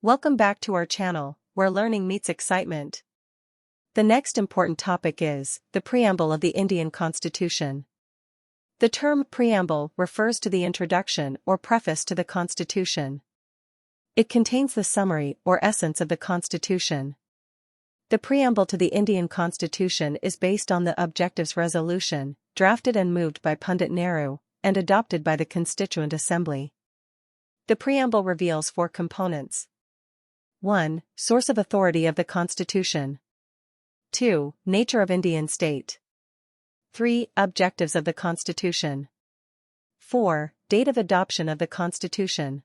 Welcome back to our channel, where learning meets excitement. The next important topic is the Preamble of the Indian Constitution. The term Preamble refers to the introduction or preface to the Constitution. It contains the summary or essence of the Constitution. The Preamble to the Indian Constitution is based on the Objectives Resolution, drafted and moved by Pandit Nehru, and adopted by the Constituent Assembly. The Preamble reveals 4 components. 1. Source of authority of the Constitution. 2. Nature of Indian state. 3. Objectives of the Constitution. 4. Date of adoption of the Constitution.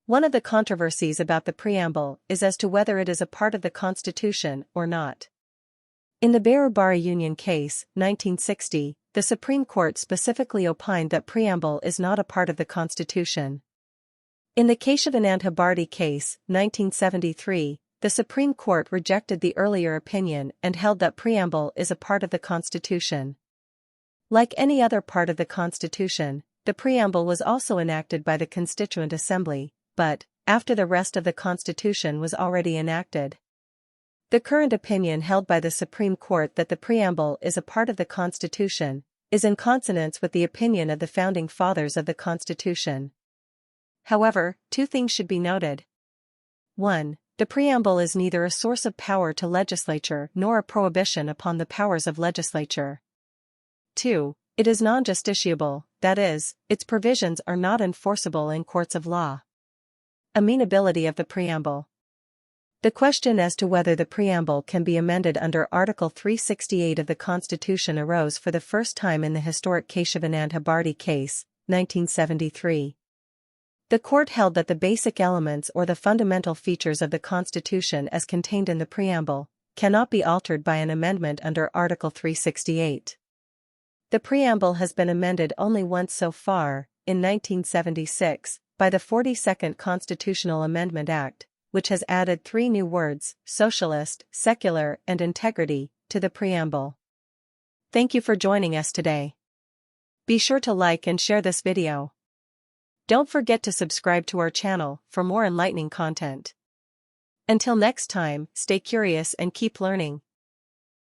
One of the controversies about the Preamble is as to whether it is a part of the Constitution or not. In the Berubari Union case, 1960, the Supreme Court specifically opined that Preamble is not a part of the Constitution. In the Keshavanand Bharti case, 1973, the Supreme Court rejected the earlier opinion and held that Preamble is a part of the Constitution. Like any other part of the Constitution, the Preamble was also enacted by the Constituent Assembly, but, after the rest of the Constitution was already enacted. The current opinion held by the Supreme Court that the Preamble is a part of the Constitution is in consonance with the opinion of the Founding Fathers of the Constitution. However, 2 things should be noted. 1. The Preamble is neither a source of power to legislature nor a prohibition upon the powers of legislature. 2. It is non-justiciable, that is, its provisions are not enforceable in courts of law. Amenability of the Preamble. The question as to whether the Preamble can be amended under Article 368 of the Constitution arose for the first time in the historic Keshavanand Bharti case, 1973. The court held that the basic elements or the fundamental features of the Constitution as contained in the Preamble cannot be altered by an amendment under Article 368. The Preamble has been amended only once so far, in 1976, by the 42nd Constitutional Amendment Act, which has added 3 new words, socialist, secular, and integrity, to the Preamble. Thank you for joining us today. Be sure to like and share this video. Don't forget to subscribe to our channel for more enlightening content. Until next time, stay curious and keep learning.